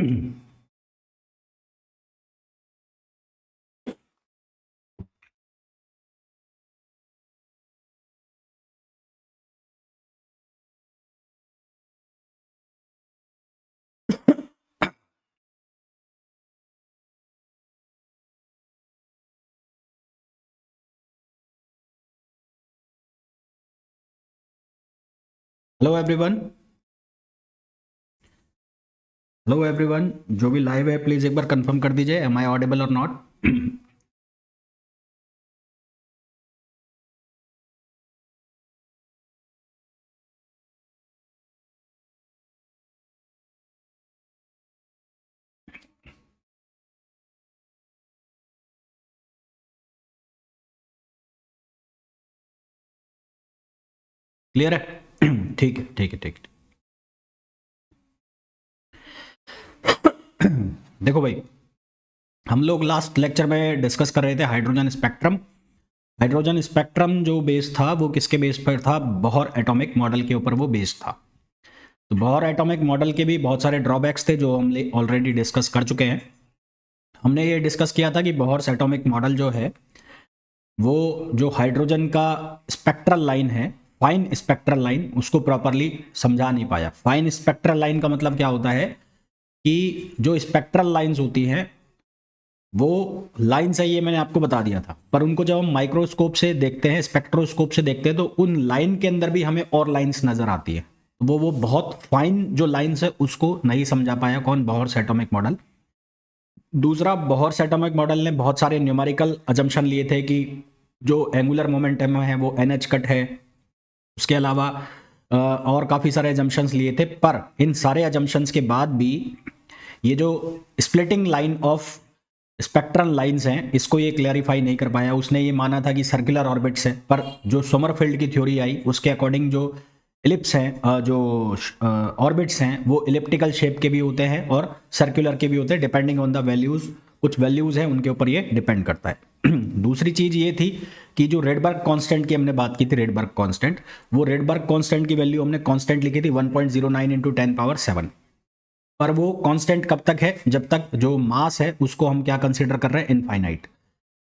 Hello everyone. Hello everyone, जो भी live है प्लीज एक बार कंफर्म कर दीजिए, एम आई ऑडिबल और नॉट। क्लियर है? ठीक है, ठीक है, ठीक है। देखो भाई, हम लोग लास्ट लेक्चर में डिस्कस कर रहे थे हाइड्रोजन स्पेक्ट्रम। हाइड्रोजन स्पेक्ट्रम जो बेस था वो किसके बेस पर था? बोहर एटॉमिक मॉडल के ऊपर वो बेस था। तो बोहर एटॉमिक मॉडल के भी बहुत सारे ड्रॉबैक्स थे जो हम ऑलरेडी डिस्कस कर चुके हैं। हमने ये डिस्कस किया था कि बोहर एटॉमिक मॉडल जो है वो जो हाइड्रोजन का स्पेक्ट्रल लाइन है, फाइन स्पेक्ट्रल लाइन, उसको प्रॉपरली समझा नहीं पाया। फाइन स्पेक्ट्रल लाइन का मतलब क्या होता है कि जो स्पेक्ट्रल लाइंस होती हैं वो लाइंस है, ये मैंने आपको बता दिया था, पर उनको जब हम माइक्रोस्कोप से देखते हैं, स्पेक्ट्रोस्कोप से देखते हैं, तो उन लाइन के अंदर भी हमें और लाइंस नजर आती है। वो बहुत फाइन जो लाइंस है उसको नहीं समझा पाया कौन? Bohr atomic model. दूसरा, बोहर एटॉमिक मॉडल ने बहुत सारे न्यूमेरिकल अजम्पशन लिए थे कि जो एंगुलर मोमेंटम है वो NH कट है। उसके अलावा और काफ़ी सारे अजम्पशंस लिए थे, पर इन सारे अजम्पशंस के बाद भी ये जो splitting line of spectral lines हैं इसको ये क्लैरिफाई नहीं कर पाया। उसने ये माना था कि सर्कुलर ऑर्बिट्स है, पर जो सोमरफेल्ड की थ्योरी आई उसके अकॉर्डिंग जो इलिप्स हैं, जो ऑर्बिट्स हैं, वो इलिप्टिकल शेप के भी होते हैं और सर्कुलर के भी होते हैं, डिपेंडिंग ऑन द वैल्यूज। कुछ वैल्यूज हैं उनके ऊपर ये डिपेंड करता है। दूसरी चीज ये थी कि जो रेडबर्ग कांस्टेंट की हमने बात की थी, रेडबर्ग कांस्टेंट, वो रेडबर्ग कांस्टेंट की वैल्यू हमने कांस्टेंट लिखी थी 1.09 इंटू 10⁻7। पर वो कांस्टेंट कब तक है? जब तक जो मास है उसको हम क्या कंसीडर कर रहे हैं? इनफाइनाइट,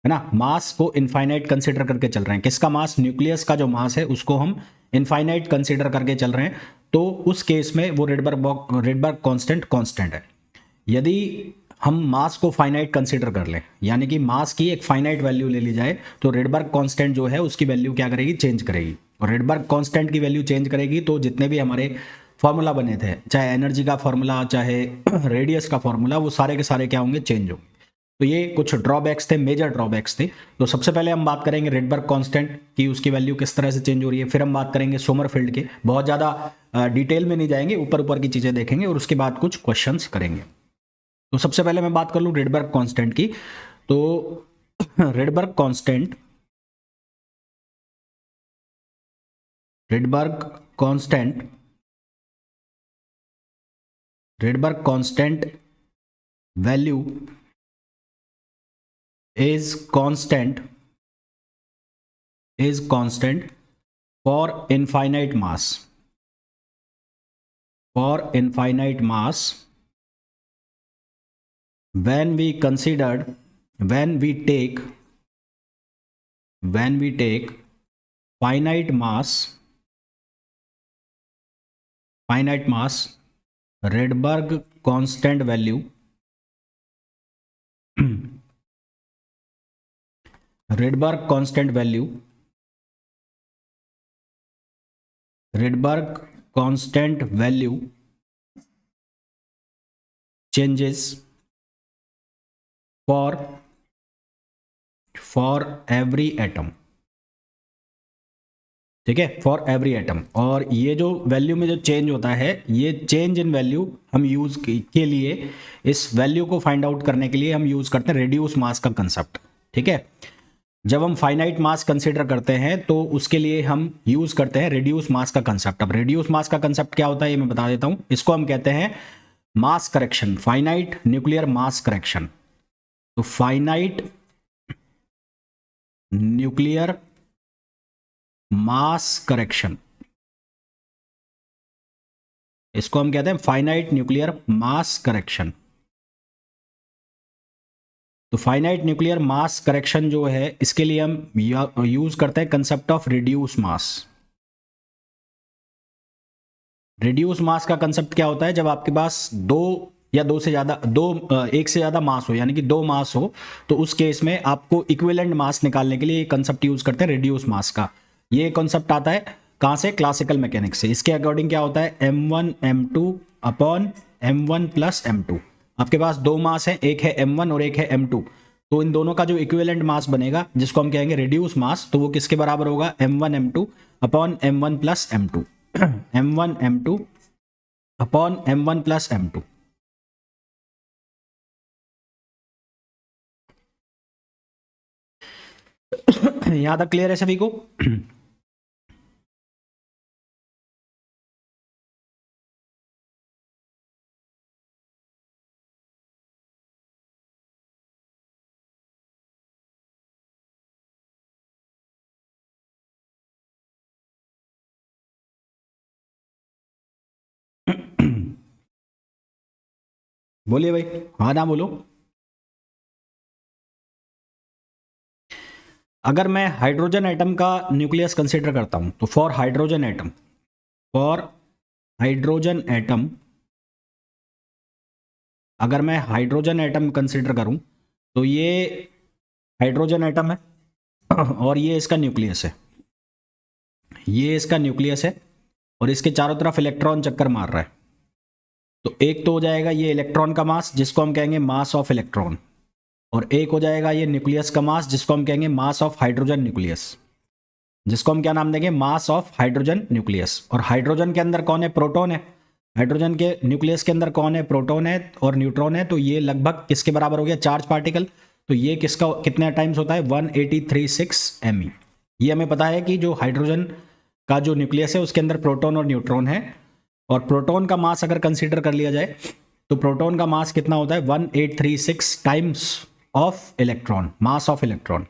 है ना। मास को इनफाइनाइट कंसीडर करके चल रहे हैं। किसका मास? न्यूक्लियस का जो मास है उसको हम इनफाइनाइट कंसीडर करके चल रहे हैं। तो उस केस में वो रेडबर्ग कांस्टेंट कांस्टेंट है। यदि हम मास को फाइनाइट कंसीडर कर लें, यानी कि मास की एक फाइनाइट वैल्यू ले ली जाए, तो रेडबर्ग कांस्टेंट जो है उसकी वैल्यू क्या करेगी? चेंज करेगी। और रेडबर्ग कांस्टेंट की वैल्यू चेंज करेगी तो जितने भी हमारे फॉर्मूला बने थे, चाहे एनर्जी का फॉर्मूला, चाहे रेडियस का फॉर्मूला, वो सारे के सारे क्या होंगे? चेंज होंगे। तो ये कुछ ड्रॉबैक्स थे, मेजर ड्रॉबैक्स थे। तो सबसे पहले हम बात करेंगे रेडबर्ग कांस्टेंट की, उसकी वैल्यू किस तरह से चेंज हो रही है। फिर हम बात करेंगे सोमरफेल्ड के, बहुत ज़्यादा डिटेल में नहीं जाएंगे, ऊपर ऊपर की चीज़ें देखेंगे और उसके बाद कुछ क्वेश्चंस करेंगे। तो सबसे पहले मैं बात कर लूँ रेडबर्ग कांस्टेंट की। तो Rydberg constant Rydberg constant Rydberg constant value is constant for infinite mass. For infinite mass, when we take finite mass, Rydberg constant value Rydberg constant value changes for every atom. ठीक है, for every atom. और ये जो value में जो change होता है, ये चेंज इन वैल्यू हम यूज के लिए, इस वैल्यू को फाइंड आउट करने के लिए हम यूज करते हैं रेड्यूस मास का कंसेप्ट। ठीक है, जब हम फाइनाइट मास कंसीडर करते हैं तो उसके लिए हम यूज करते हैं रेड्यूस मास का कंसेप्ट। अब रेड्यूस मास का कंसेप्ट क्या होता है ये मैं बता देता हूं। इसको हम कहते हैं mass correction, finite nuclear mass correction. तो फाइनाइट न्यूक्लियर मास करेक्शन, इसको हम कहते हैं फाइनाइट न्यूक्लियर मास करेक्शन। तो फाइनाइट न्यूक्लियर मास करेक्शन जो है इसके लिए हम यूज करते हैं concept of reduce mass. Reduce mass का कंसेप्ट क्या होता है, जब आपके पास दो या दो से ज़्यादा एक से ज़्यादा मास हो, यानी कि दो मास हो, तो उस केस में आपको इक्विवेलेंट मास निकालने के लिए ये कंसेप्ट यूज करते हैं रिड्यूस मास का। ये कंसेप्ट आता है कहाँ से, क्लासिकल मैकेनिक्स से। इसके अकॉर्डिंग क्या होता है, m1 m2 upon m1 plus m2। आपके पास दो मास है, एक है m1 और एक है m2, तो इन दोनों का जो इक्विवेलेंट मास बनेगा जिसको हम कहेंगे रिड्यूस मास, तो वो किसके बराबर होगा, m1 m2 upon m1 plus m2 m1 m2 upon m1 plus m2। यहां तक क्लियर है सभी को? बोलिए भाई, हाँ ना बोलो। अगर मैं हाइड्रोजन एटम का न्यूक्लियस कंसीडर करता हूं, तो फॉर हाइड्रोजन एटम अगर मैं हाइड्रोजन एटम कंसीडर करूं, तो ये हाइड्रोजन एटम है और ये इसका न्यूक्लियस है, ये इसका न्यूक्लियस है और इसके चारों तरफ इलेक्ट्रॉन चक्कर मार रहा है। तो एक तो हो जाएगा ये इलेक्ट्रॉन का मास, जिसको हम कहेंगे मास ऑफ इलेक्ट्रॉन, और एक हो जाएगा ये न्यूक्लियस का मास, जिसको हम कहेंगे मास ऑफ हाइड्रोजन न्यूक्लियस, जिसको हम क्या नाम देंगे, मास ऑफ हाइड्रोजन न्यूक्लियस। और हाइड्रोजन के अंदर कौन है, प्रोटॉन है। हाइड्रोजन के न्यूक्लियस के अंदर कौन है, प्रोटॉन है और न्यूट्रॉन है। तो ये लगभग किसके बराबर हो गया, चार्ज पार्टिकल। तो ये किसका कितने टाइम्स होता है, 1836 MeV। ये हमें पता है कि जो हाइड्रोजन का जो न्यूक्लियस है उसके अंदर प्रोटॉन और न्यूट्रॉन है, और प्रोटॉन का मास अगर कंसीडर कर लिया जाए तो प्रोटॉन का मास कितना होता है, 1836 times of electron, mass of electron.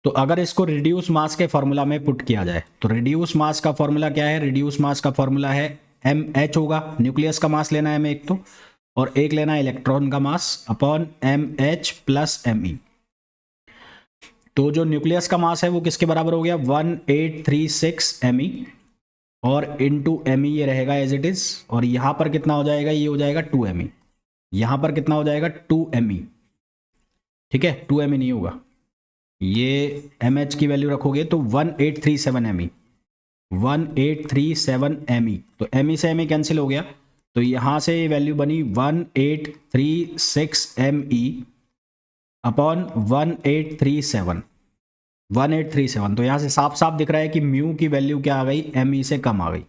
तो अगर इसको रिड्यूस मास के फॉर्मूला में पुट किया जाए, तो रिड्यूस मास का फॉर्मूला क्या है, रिड्यूस मास का फॉर्मूला है mh होगा, न्यूक्लियस का मास लेना है हमें एक तो, और एक लेना है इलेक्ट्रॉन का मास, अपॉन mh प्लस me। तो जो न्यूक्लियस का मास है वो किसके बराबर हो गया, 1836 Me, और इनटू Me ये रहेगा एज इट इज, और यहां पर कितना हो जाएगा, ये हो जाएगा 2Me। यहां पर कितना हो जाएगा, 2Me। ठीक है, 2Me नहीं होगा, ये mh की वैल्यू रखोगे तो 1837 Me, 1837 Me। तो Me से Me कैंसिल हो गया, तो यहां से ये वैल्यू बनी 1836 Me अपॉन 1837। तो यहां से साफ साफ दिख रहा है कि म्यू की वैल्यू क्या आ गई, Me से कम आ गई।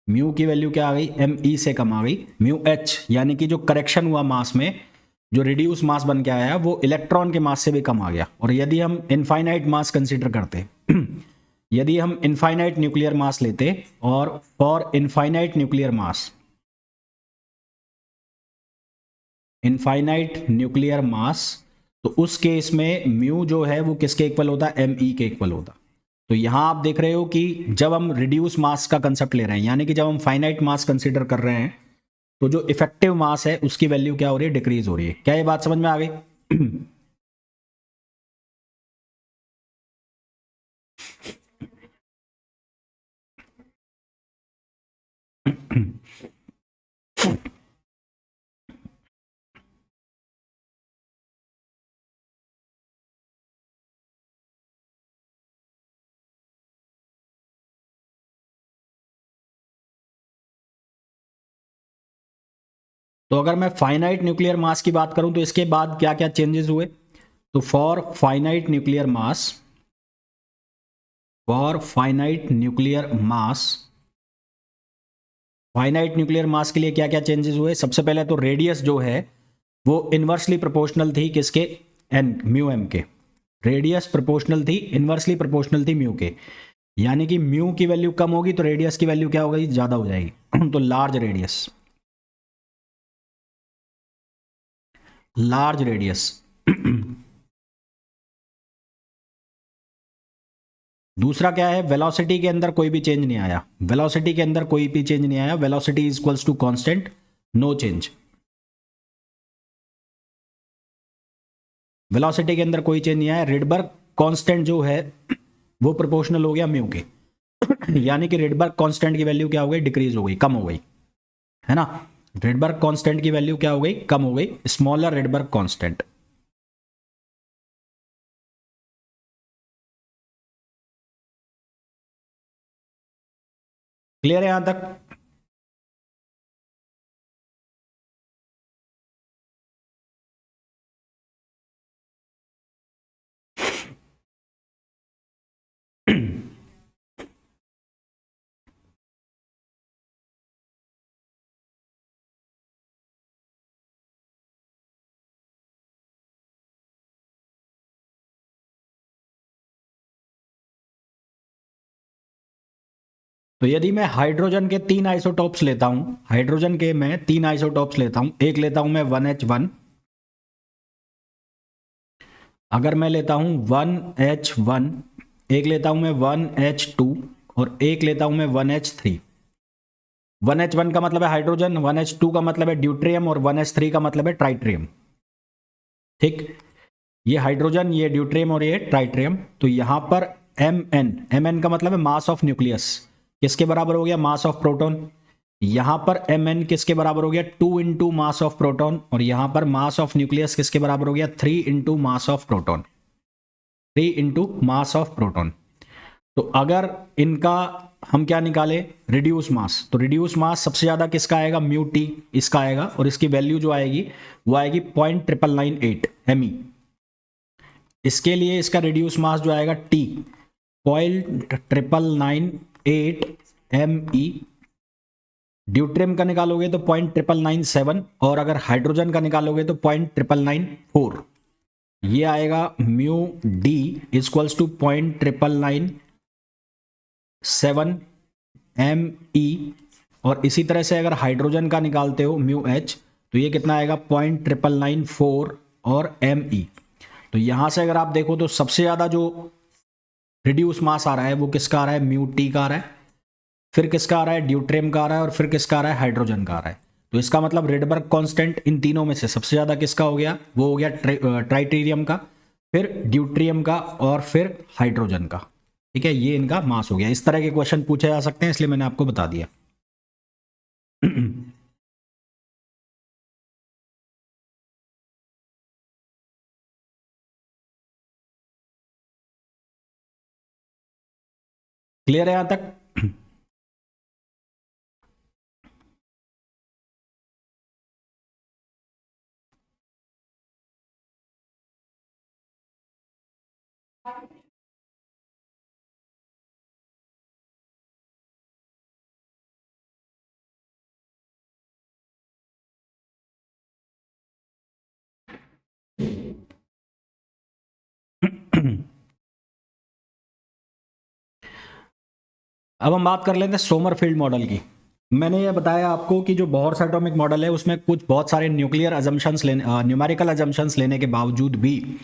म्यू की वैल्यू क्या आ गई, Me से कम आ गई। म्यू h यानी कि जो करेक्शन हुआ मास में, जो रिड्यूस मास बन के आया वो इलेक्ट्रॉन के मास से भी कम आ गया। और यदि हम इनफाइनाइट मास कंसीडर करते यदि हम इनफाइनाइट न्यूक्लियर मास लेते, और फॉर इनफाइनाइट न्यूक्लियर मास, तो उस केस में म्यू जो है वो किसके इक्वल होता है, Me के इक्वल होता। तो यहां आप देख रहे हो कि जब हम रिड्यूस मास का कंसेप्ट ले रहे हैं, यानी कि जब हम फाइनाइट मास कंसीडर कर रहे हैं, तो जो इफेक्टिव मास है उसकी वैल्यू क्या हो रही है, डिक्रीज हो रही है। क्या ये बात समझ में आ गई? तो अगर मैं फाइनाइट न्यूक्लियर मास की बात करूं तो इसके बाद क्या क्या चेंजेस हुए। तो फॉर फाइनाइट न्यूक्लियर मास के लिए क्या क्या चेंजेस हुए। सबसे पहले तो रेडियस जो है वो इनवर्सली प्रोपोर्शनल थी किसके, एन म्यू एम के। रेडियस इनवर्सली प्रोपोर्शनल थी म्यू के, यानी कि म्यू की वैल्यू कम होगी तो रेडियस की वैल्यू क्या होगी, ज्यादा हो जाएगी। तो लार्ज रेडियस दूसरा क्या है, वेलोसिटी के अंदर कोई भी चेंज नहीं आया, velocity is equals to constant, no change. Velocity के अंदर कोई चेंज नहीं आया। रिडबर्ग कांस्टेंट जो है वो प्रोपोर्शनल हो गया म्यू के यानी कि रिडबर्ग कांस्टेंट की वैल्यू क्या हो गई, डिक्रीज हो गई, कम हो गई, है ना। रिडबर्ग कांस्टेंट की वैल्यू क्या हो गई, कम हो गई, स्मॉलर रिडबर्ग कांस्टेंट। क्लियर है यहां तक? तो यदि मैं हाइड्रोजन के 3 आइसोटॉप्स लेता हूं, हाइड्रोजन के मैं 3 आइसोटॉप्स लेता हूं, एक लेता हूं मैं 1H1, अगर मैं लेता हूं 1H1, एक लेता हूं मैं 1H2 और एक लेता हूं मैं 1H3। 1H1 का मतलब है हाइड्रोजन, 1H2 का मतलब है ड्यूट्रियम और 1H3 का मतलब है ट्राइट्रियम। ठीक, ये हाइड्रोजन, ये ड्यूट्रियम और ये ट्राइट्रियम। तो यहां पर Mn का मतलब है मास ऑफ न्यूक्लियस, किसके बराबर हो गया, मास ऑफ प्रोटॉन। यहां पर Mn किसके बराबर हो गया, 2 इंटू मास ऑफ प्रोटॉन, और यहां पर मास ऑफ न्यूक्लियस किसके बराबर हो गया, 3 into mass of proton, 3 into mass of proton. तो अगर इनका हम क्या निकाले, रिड्यूस मास, तो रिड्यूस मास सबसे ज्यादा किसका आएगा, म्यू टी इसका आएगा, और इसकी वैल्यू जो आएगी वो आएगी 0.998 ME। इसके लिए इसका रिड्यूस मास जो आएगा टी 0.998 ME। ड्यूट्रियम का निकालोगे तो 0.997, और अगर हाइड्रोजन का निकालोगे तो 0.994। ये आएगा mu D equals to 0.997 ME। और इसी तरह से अगर हाइड्रोजन का निकालते हो म्यू एच, तो ये कितना आएगा 0.994 और ME। तो यहां से अगर आप देखो तो सबसे ज्यादा जो रिड्यूस मास आ रहा है वो किसका आ रहा है, म्यू टी का आ रहा है, फिर किसका आ रहा है, ड्यूट्रियम का आ रहा है, और फिर किसका आ रहा है, हाइड्रोजन का आ रहा है। तो इसका मतलब रिडबर्ग कांस्टेंट इन तीनों में से सबसे ज्यादा किसका हो गया, वो हो गया ट्राइटेरियम का, फिर ड्यूट्रियम का, और फिर हाइड्रोजन का। ठीक है, ये इनका मास हो गया। इस तरह के क्वेश्चन पूछे जा सकते हैं, इसलिए मैंने आपको बता दिया। क्लियर है यहां तक? अब हम बात कर लेते हैं सोमरफील्ड मॉडल की। मैंने ये बताया आपको कि जो बोहर्स एटॉमिक मॉडल है उसमें कुछ बहुत सारे न्यूक्लियर अजम्पशंस लेने, न्यूमेरिकल अजम्पशंस लेने के बावजूद भी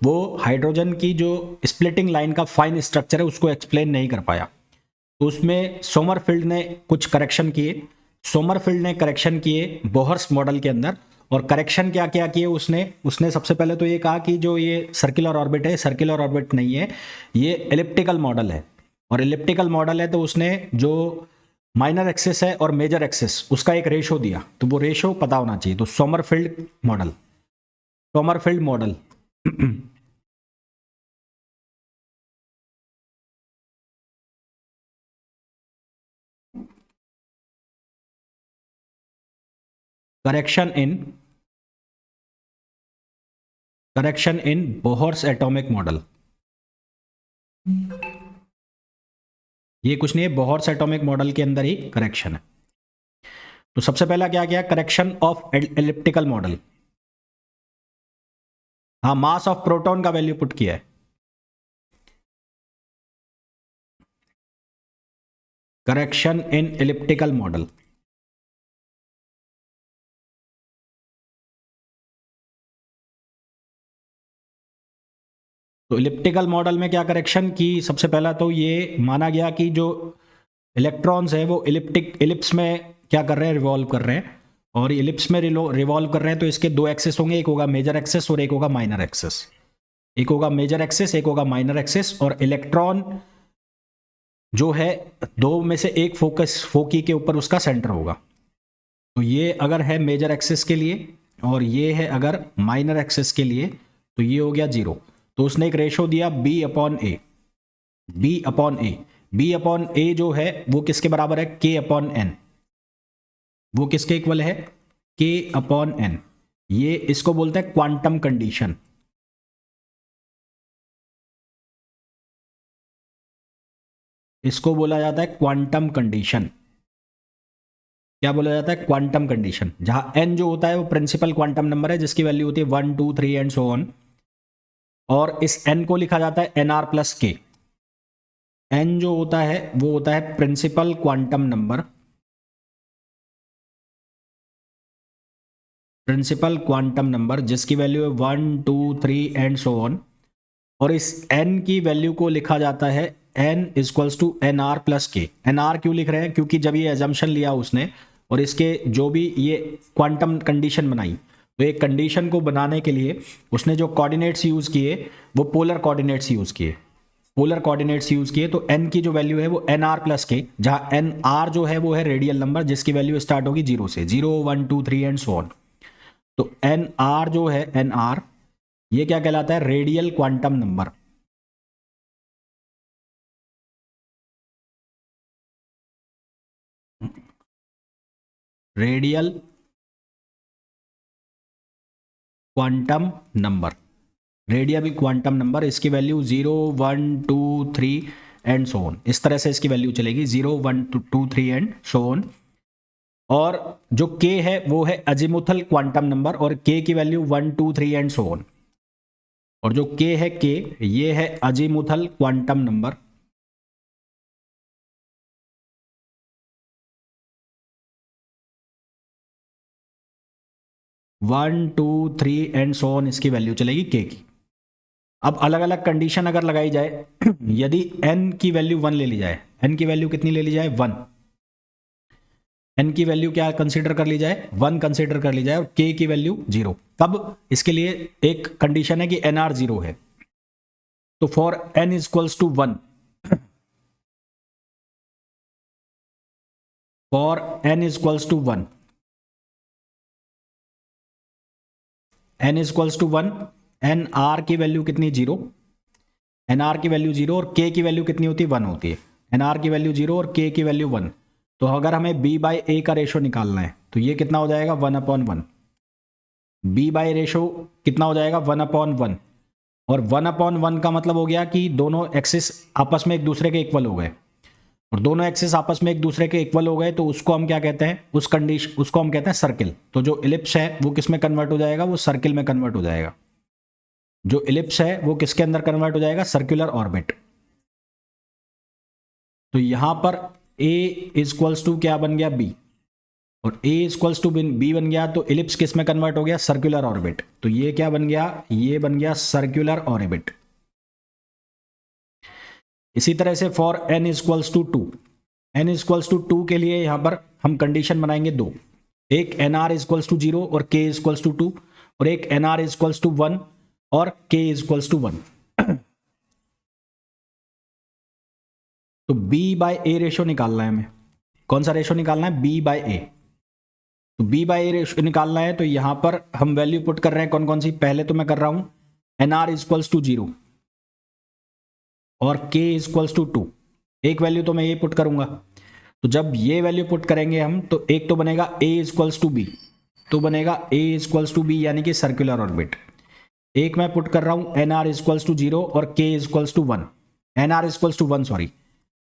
वो हाइड्रोजन की जो स्प्लिटिंग लाइन का फाइन स्ट्रक्चर है उसको एक्सप्लेन नहीं कर पाया। तो उसमें सोमरफील्ड ने कुछ करेक्शन किए, सोमरफील्ड ने करेक्शन किए बोहर्स मॉडल के अंदर। और करेक्शन क्या क्या किए उसने, सबसे पहले तो ये कहा कि जो ये सर्कुलर ऑर्बिट है, सर्कुलर ऑर्बिट नहीं है, ये एलिप्टिकल मॉडल है। और एलिप्टिकल मॉडल है तो उसने जो माइनर एक्सिस है और मेजर एक्सिस उसका एक रेशो दिया, तो वो रेशो पता होना चाहिए। तो Sommerfeld model, Sommerfeld model correction in Bohr's atomic model. ये कुछ नहीं है, बोहर्स एटॉमिक मॉडल के अंदर ही करेक्शन है। तो सबसे पहला क्या किया, करेक्शन ऑफ एलिप्टिकल मॉडल। हाँ, मास ऑफ प्रोटॉन का वैल्यू पुट किया है। Correction in elliptical model. तो इलिप्टिकल मॉडल में क्या करेक्शन की, सबसे पहला तो ये माना गया कि जो इलेक्ट्रॉन्स है वो इलिप्स में क्या कर रहे हैं, रिवॉल्व कर रहे हैं। और इलिप्स में रिवॉल्व कर रहे हैं तो इसके दो एक्सेस होंगे, एक होगा मेजर एक्सेस और एक होगा माइनर एक्सेस। एक होगा मेजर एक्सेस, एक होगा माइनर एक्सेस। और इलेक्ट्रॉन जो है दो में से एक फोकी के ऊपर उसका सेंटर होगा। तो ये अगर है मेजर एक्सेस के लिए और ये है अगर माइनर एक्सेस के लिए, तो ये हो गया 0। तो उसने एक रेशो दिया B upon A. B upon A, B upon A जो है वो किसके बराबर है? K upon N. वो किसके इक्वल है? K upon N. ये इसको बोलते हैं क्वांटम कंडीशन। इसको बोला जाता है क्वांटम कंडीशन। क्या बोला जाता है? Quantum condition. जहां n जो होता है वो प्रिंसिपल क्वांटम नंबर है जिसकी वैल्यू होती है 1 2 3 एंड सो ऑन। और इस n को लिखा जाता है nr प्लस k। n जो होता है वो होता है principal quantum number, principal quantum number जिसकी वैल्यू है 1 2 3 एंड सो ऑन। और इस n की वैल्यू को लिखा जाता है n equals to N R plus K. N R क्यों लिख रहे हैं? क्योंकि जब ये एजम्पशन लिया उसने और इसके जो भी ये क्वांटम कंडीशन बनाई, तो एक कंडीशन को बनाने के लिए उसने जो कोऑर्डिनेट्स यूज़ किए वो पोलर कोऑर्डिनेट्स यूज़ किए। पोलर कोऑर्डिनेट्स यूज़ किए तो n की जो वैल्यू है वो एन आर प्लस के, जहाँ एन आर जो है वो है रेडियल नंबर जिसकी वैल्यू स्टार्ट होगी 0 से, 0 1 2 3 एंड सो ऑन। तो एन आर जो है एन आर, ये क्या कहलाता है? Radial quantum number. Radial quantum number, radial quantum number. इसकी वैल्यू 0 1 2 3 एंड सो ऑन, इस तरह से इसकी वैल्यू चलेगी 0 1 2 3 एंड सो ऑन। और जो k है वो है अजीमुथल क्वांटम नंबर और k की वैल्यू 1 2 3 एंड सो ऑन। और जो k है k, ये है azimuthal quantum number. One two three and so on इसकी वैल्यू चलेगी k की। अब अलग अलग कंडीशन अगर लगाई जाए, यदि n की वैल्यू 1 ले ली जाए, n की वैल्यू कितनी ले ली जाए? 1। n की वैल्यू क्या कंसीडर कर ली जाए? 1 कंसीडर कर ली जाए और k की वैल्यू 0। तब इसके लिए एक कंडीशन है कि nr 0 है। तो for n equals to 1, for n equals to 1, n equals to 1, N R की वैल्यू कितनी? 0। एन आर की वैल्यू 0 और k की वैल्यू कितनी होती है? 1 होती है। एन आर की वैल्यू 0 और k की वैल्यू 1। तो अगर हमें b बाई ए का रेशो निकालना है तो ये कितना हो जाएगा? 1 अपॉन 1। b बाई रेशो कितना हो जाएगा? 1 अपॉन 1। और 1 अपॉन 1 का मतलब हो गया कि दोनों एक्सिस आपस में एक दूसरे के इक्वल हो गए। और दोनों एक्सिस आपस में एक दूसरे के इक्वल हो गए तो उसको हम क्या कहते हैं? उस कंडीशन उसको हम कहते हैं सर्किल। तो जो इलिप्स है वो किस में कन्वर्ट हो जाएगा? वो सर्किल में कन्वर्ट हो जाएगा। जो इलिप्स है वो किसके अंदर कन्वर्ट हो जाएगा? Circular orbit. तो यहां पर a इक्वल्स टू क्या बन गया? b। और a इक्वल्स टू b बन गया तो इलिप्स किस में कन्वर्ट हो गया? Circular orbit. तो ये क्या बन गया? ये बन गया सर्कुलर ऑर्बिट। इसी तरह से for n equals to 2, n equals to 2 के लिए यहां पर हम कंडीशन बनाएंगे दो। एक nr इक्वल्स टू 0 और k इक्वल्स टू 2, और एक nr इक्वल्स टू 1 और k इक्वल्स टू 1। तो b बाय ए रेशो निकालना है हमें। कौन सा रेशो निकालना है? b बाय ए। तो b बाय ए रेशो निकालना है तो यहां पर हम वैल्यू पुट कर रहे हैं कौन कौन सी? पहले तो मैं कर रहा हूं nr इक्वल्स टू 0 और k इक्वल्स टू 2। एक वैल्यू तो मैं ये पुट करूंगा। तो जब ये वैल्यू पुट करेंगे हम तो एक तो बनेगा a इक्वल्स टू b, तो बनेगा a इक्वल्स टू b यानी कि सर्कुलर ऑर्बिट। एक मैं पुट कर रहा हूं nr इक्वल्स टू 0 और k equals to 1, nr equals to 1 sorry,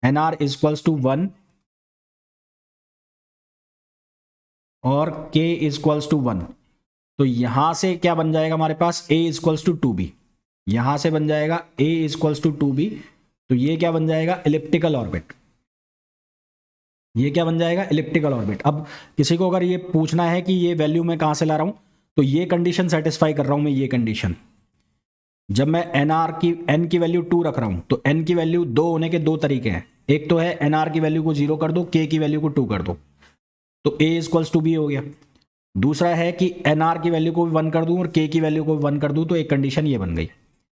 nr equals to 1 और k इक्वल्स टू 1। तो यहां से क्या बन जाएगा हमारे पास? a equals to 2b। यहां से बन जाएगा a इक्वल्स टू 2b। तो ये क्या बन जाएगा? Elliptical orbit. ये क्या बन जाएगा? Elliptical orbit. अब किसी को अगर ये पूछना है कि ये वैल्यू मैं कहां से ला रहा हूं, तो ये कंडीशन सेटिस्फाई कर रहा हूं मैं। ये कंडीशन जब मैं n की वैल्यू 2 रख रहा हूं तो n की वैल्यू 2 होने के दो तरीके हैं। एक तो है nr की वैल्यू को 0 कर दो, k की वैल्यू को 2 कर दो, तो a इक्वल्स टू b हो गया। दूसरा है कि एनआर की वैल्यू को भी 1 कर दूं और के की वैल्यू को भी 1 कर दूं, तो एक कंडीशन ये बन गई।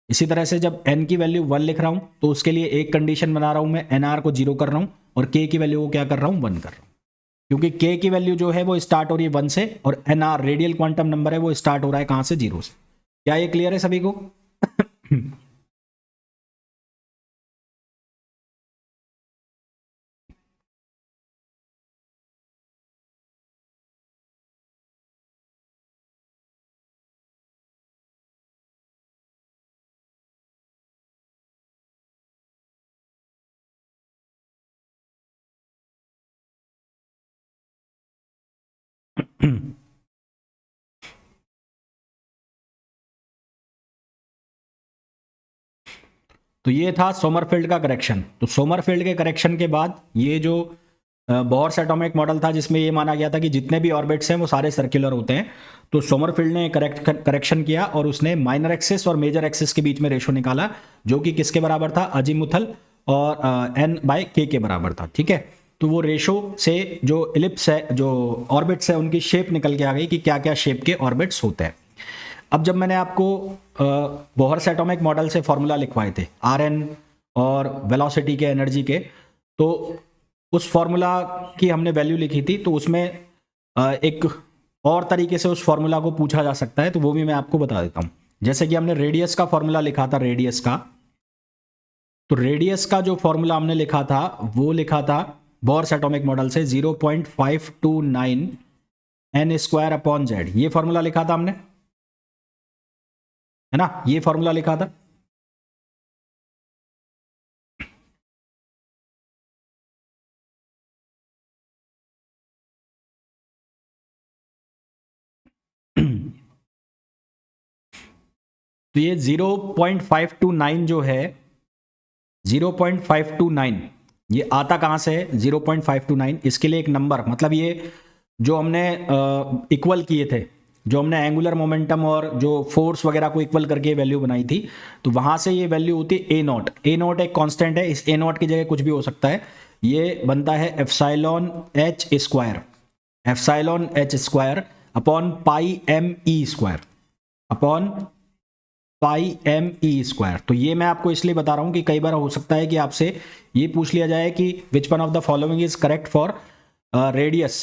इसी तरह से जब एन की वैल्यू 1 लिख रहा हूं तो उसके लिए एक कंडीशन बना रहा हूं, मैं एनआर को 0 कर रहा हूं और के की वैल्यू को क्या कर रहा हूं, 1 कर रहा हूं, क्योंकि के की वैल्यू जो है वो स्टार्ट हो रही है 1 से और एनआर रेडियल क्वांटम नंबर है वो स्टार्ट हो रहा है कहां से, 0 से। क्या ये क्लियर है सभी को? तो ये था सोमरफेल्ड का करेक्शन। तो सोमरफेल्ड के करेक्शन के बाद ये जो बोर्स एटॉमिक मॉडल था जिसमें ये माना गया था कि जितने भी ऑर्बिट्स हैं वो सारे सर्कुलर होते हैं, तो सोमरफेल्ड ने करेक्शन किया और उसने माइनर एक्सिस और मेजर एक्सिस के बीच में रेशो निकाला, जो कि किसके बराबर था, अजीमुथल और एन बाय के बराबर था। ठीक है, तो वो रेशो से जो इलिप्स है, जो ऑर्बिट्स है, उनकी शेप निकल के आ गई कि क्या क्या शेप के ऑर्बिट्स होते हैं। अब जब मैंने आपको बोहर्स एटॉमिक मॉडल से फॉर्मूला लिखवाए थे आर एन और वेलोसिटी के, एनर्जी के, तो उस फॉर्मूला की हमने वैल्यू लिखी थी, तो उसमें एक और तरीके से उस फॉर्मूला को पूछा जा सकता है, तो वो भी मैं आपको बता देता हूं। जैसे कि हमने रेडियस का फॉर्मूला लिखा था, रेडियस का, तो रेडियस का जो फॉर्मूला हमने लिखा था वो लिखा था बोर्स एटॉमिक मॉडल से 0.529 एन स्क्वायर अपॉन जेड, ये फॉर्मूला लिखा था हमने, है ना, ये फॉर्मूला लिखा था। तो ये 0.529 जो है, 0.529 ये आता कहां से है, 0.529 इसके लिए एक नंबर, मतलब ये जो हमने इक्वल किए थे, जो हमने एंगुलर मोमेंटम और जो फोर्स वगैरह को इक्वल करके वैल्यू बनाई थी, तो वहां से ये वैल्यू होती है ए नॉट। ए नॉट एक कांस्टेंट है, इस ए नॉट की जगह कुछ भी हो सकता है, ये बनता है epsilon H square, epsilon H square upon pi M E square, upon pi M E square. तो ये मैं आपको इसलिए बता रहा हूं कि कई बार हो सकता है कि आपसे ये पूछ लिया जाए कि which one of the following is correct for radius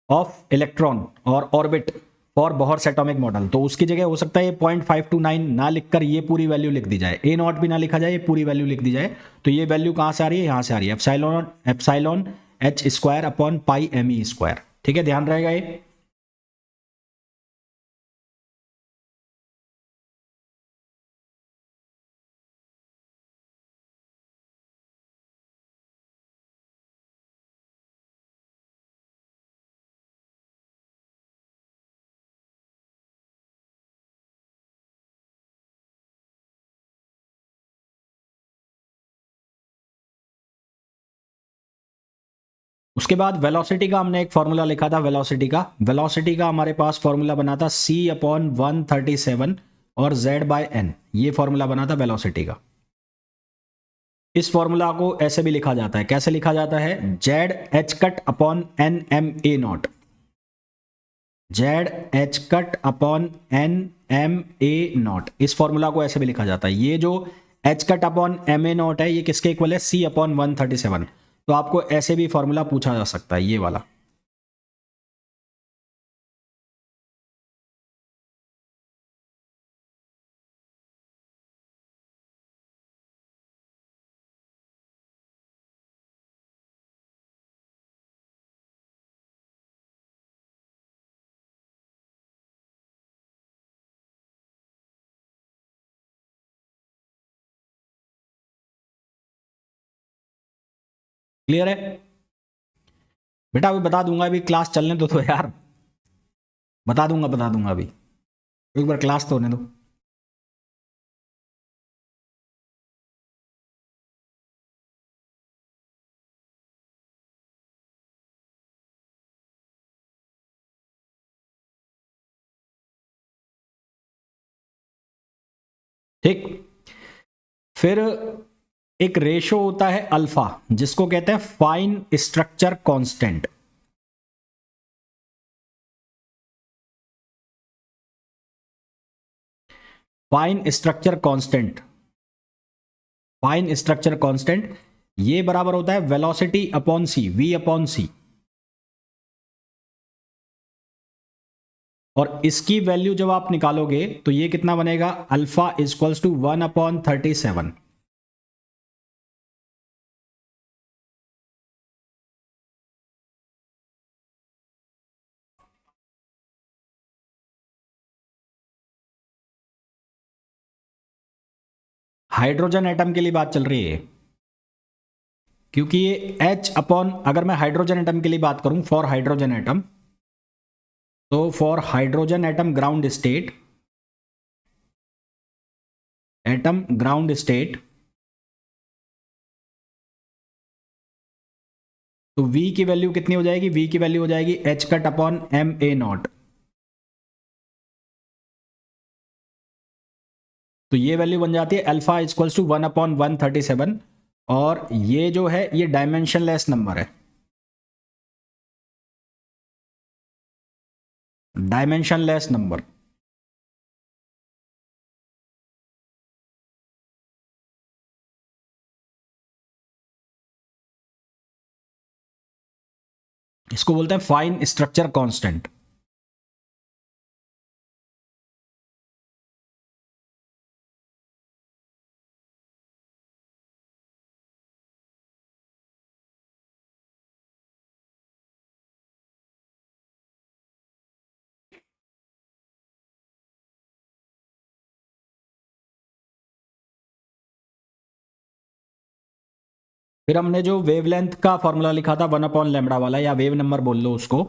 of electron और orbit for Bohr's atomic model, तो उसकी जगह हो सकता है ये 0.529 ना लिखकर ये पूरी वैल्यू लिख दी जाए, ए नॉट भी ना लिखा जाए, ये पूरी वैल्यू लिख दी जाए। तो ये वैल्यू कहां से आ रही है, यहां से आ रही है, epsilon epsilon H square upon pi M E square. ठीक है, ध्यान रहेगा ये। उसके बाद वेलोसिटी का हमने एक फॉर्मूला लिखा था, वेलोसिटी का हमारे पास फॉर्मूला बना था c अपॉन 137 और z बाय n, ये फॉर्मूला बना था वेलोसिटी का। इस फॉर्मूला को ऐसे भी लिखा जाता है, कैसे लिखा जाता है, Z H cut upon N M A not, Z H cut upon N M A not, इस फॉर्मूला को ऐसे भी लिखा जाता है। ये जो H cut upon M A not है, ये किसके इक्वल है, c अपॉन 137, तो आपको ऐसे भी फॉर्मूला पूछा जा सकता है, ये वाला। क्लियर है बेटा? अभी बता दूंगा, अभी क्लास चलने दो तो यार, बता दूंगा अभी, एक बार क्लास तो होने दो। ठीक, फिर एक रेशो होता है अल्फा, जिसको कहते हैं fine structure constant. Fine structure constant, fine structure constant ये बराबर होता है velocity upon C, V upon C, और इसकी वैल्यू जब आप निकालोगे तो ये कितना बनेगा, alpha equals to 1/37। Hydrogen atom के लिए बात चल रही है, क्योंकि ये H अपॉन, अगर मैं हाइड्रोजन एटम के लिए बात करूं, फॉर हाइड्रोजन एटम, तो for hydrogen atom ground state, atom ground state, तो V की वैल्यू कितनी हो जाएगी, V की वैल्यू हो जाएगी H कट अपॉन MA0। तो ये वैल्यू बन जाती है अल्फा इक्वल्स टू 1/137, और ये जो है ये डायमेंशनलेस नंबर है, डायमेंशनलेस नंबर। इसको बोलते हैं फाइन स्ट्रक्चर कांस्टेंट। फिर हमने जो वेवलेंथ का फॉर्मूला लिखा था 1/λ वाला, या वेव नंबर बोल लो उसको,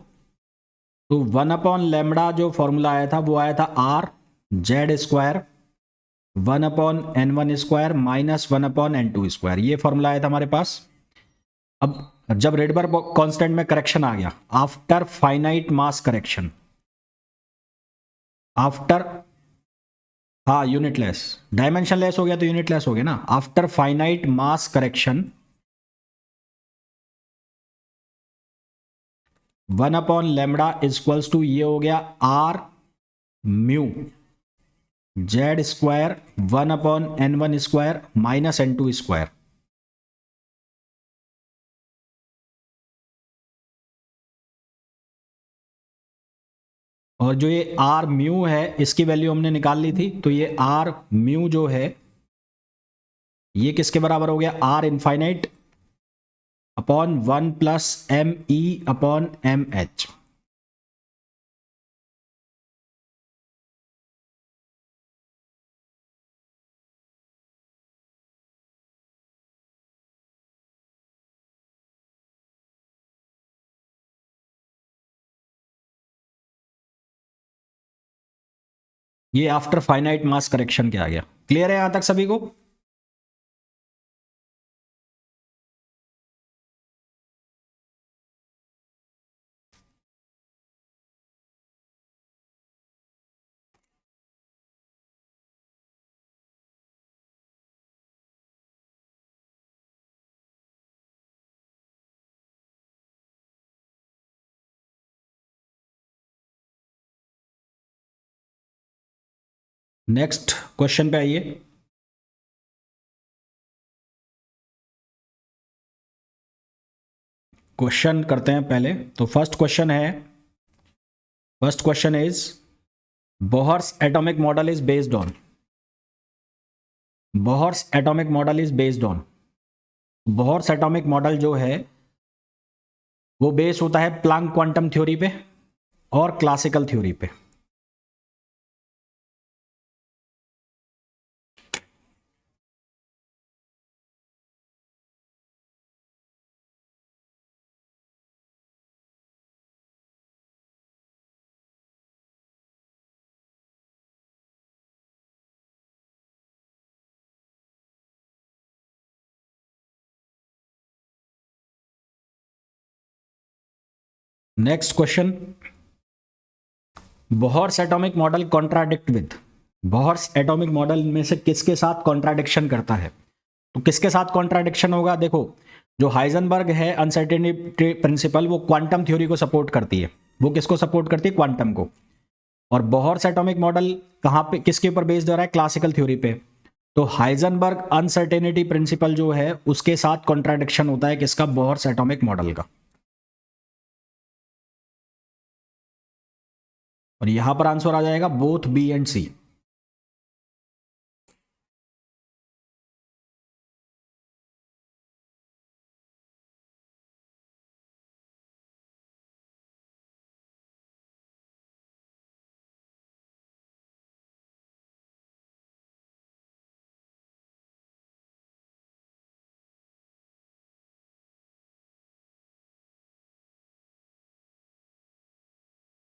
तो 1/λ जो फॉर्मूला आया था वो आया था R(Z²) 1/N1² माइनस 1/N2², ये फॉर्मूला आया था हमारे पास। अब जब रेडबर्ग कांस्टेंट में करेक्शन आ गया after finite mass correction, after, हाँ यूनिटलेस, डायमेंशनलेस हो गया तो यूनिटलेस हो गया ना, after finite mass correction 1/λ equals to ये हो गया R mu Z² 1/N1² minus N2²। और जो ये R म्यू है इसकी वैल्यू हमने निकाल ली थी, तो ये R म्यू जो है ये किसके बराबर हो गया, R infinite upon 1 plus ME upon MH। ये आफ्टर फाइनाइट मास करेक्शन के आ गया। क्लियर है यहां तक सभी को? नेक्स्ट क्वेश्चन पे आइए। क्वेश्चन करते हैं पहले। तो फर्स्ट क्वेश्चन है, first question is Bohr's atomic model is based on, Bohr's atomic model is based on, Bohr's atomic model जो है वो बेस होता है प्लैंक क्वांटम थ्योरी पे और क्लासिकल थ्योरी पे। Next question, Bohr's atomic model contradict with, Bohr's atomic model में से किसके साथ कॉन्ट्राडिक्शन करता है? तो किसके साथ कॉन्ट्राडिक्शन होगा? देखो, जो हाइजेनबर्ग है अनसर्टेनिटी प्रिंसिपल, वो क्वांटम थ्योरी को सपोर्ट करती है। वो किसको सपोर्ट करती है? क्वांटम को। और बोहर्स एटॉमिक मॉडल कहाँ पे, किसके ऊपर बेस्ड हो रहा है? क्लासिकल थ्योरी पे। तो हाइजेनबर्ग अनसर्टेनिटी प्रिंसिपल जो है उसके साथ कॉन्ट्राडिक्शन होता है किसका? बोहर्स एटॉमिक मॉडल का। और यहां पर आंसर आ जाएगा both B and C.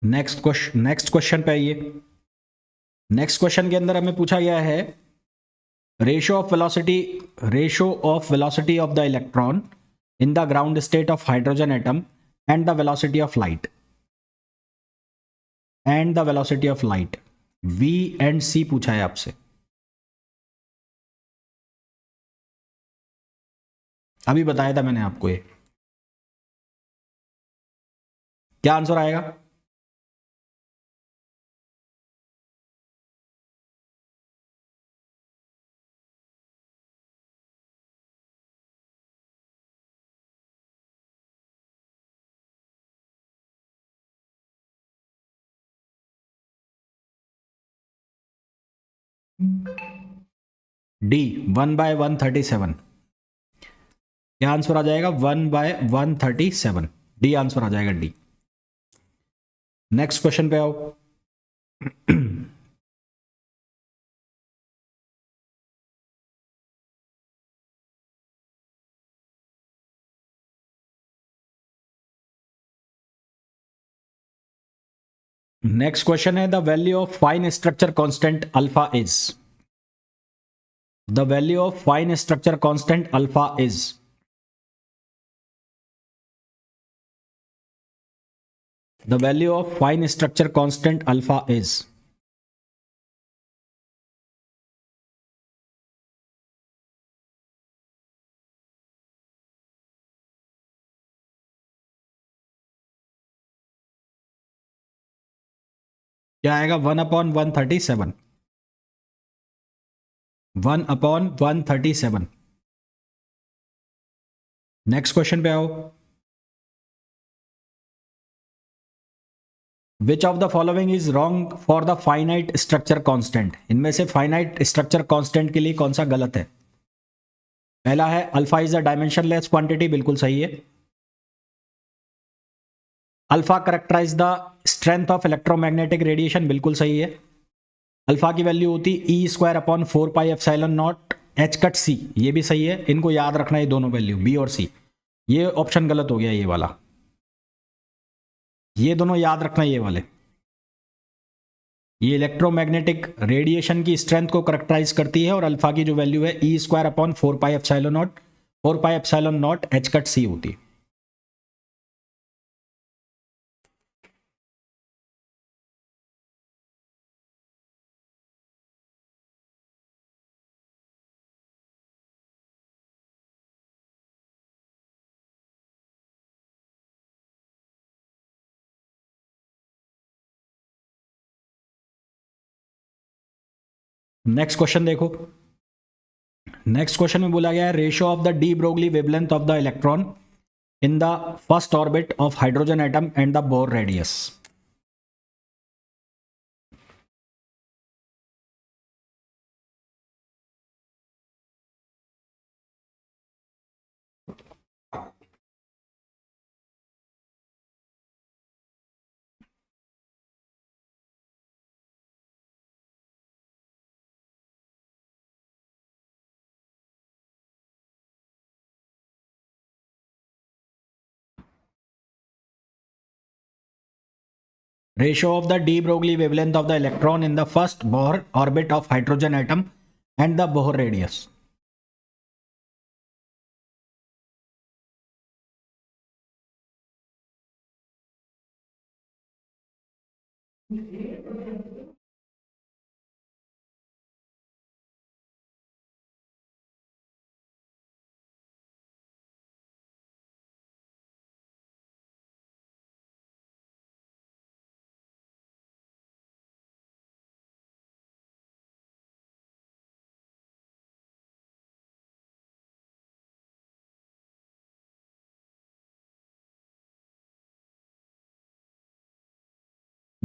Next question पे आइए। नेक्स्ट क्वेश्चन के अंदर हमें पूछा गया है ratio of velocity of the electron in the ground state of hydrogen atom and the velocity of light V and C पूछा है आपसे। अभी बताया था मैंने आपको ये। क्या आंसर आएगा? डी, 1/137। क्या आंसर आ जाएगा? 1/137। डी आंसर आ जाएगा, डी। नेक्स्ट क्वेश्चन पे आओ। नेक्स्ट क्वेश्चन है the value of fine structure constant alpha is. The value of fine structure constant alpha is. The value of fine structure constant alpha is. क्या आएगा? 1/137। 1/137। Next question पे आओ। Which of the following is wrong for the finite structure constant. इनमें से finite structure constant के लिए कौन सा गलत है? पहला है alpha is a dimensionless quantity, बिल्कुल सही है। Alpha characterize the strength of electromagnetic radiation, बिल्कुल सही है। अल्फा की वैल्यू होती E²/4πε0 एच कट सी, ये भी सही है। इनको याद रखना, ये दोनों वैल्यू बी और सी। ये ऑप्शन गलत हो गया, ये वाला। ये दोनों याद रखना, ये वाले। ये इलेक्ट्रोमैग्नेटिक रेडिएशन की स्ट्रेंथ को करेक्टराइज करती है और अल्फा की जो वैल्यू है E²/4πε0 एच कट सी होती है। नेक्स्ट क्वेश्चन देखो। नेक्स्ट क्वेश्चन में बोला गया है ratio of the de Broglie wavelength of the electron in the first orbit of hydrogen atom and the bore radius. Ratio of the de Broglie wavelength of the electron in the first Bohr orbit of hydrogen atom and the Bohr radius.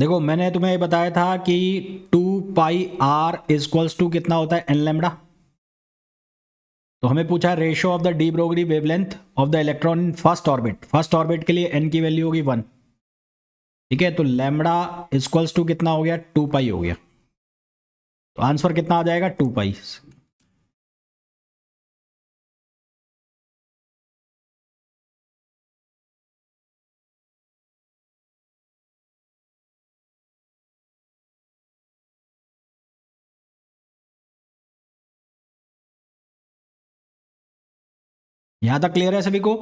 देखो मैंने तुम्हें बताया था कि 2 पाई r कितना होता है, n lambda. तो हमें पूछा है ratio of the de Broglie wavelength of the electron in first orbit के लिए n की वैल्यू होगी 1। ठीक है, तो लैम्बडा कितना हो गया, 2 पाई हो गया। तो आंसर कितना आ जाएगा, 2 पाई। यहां तक क्लियर है सभी को?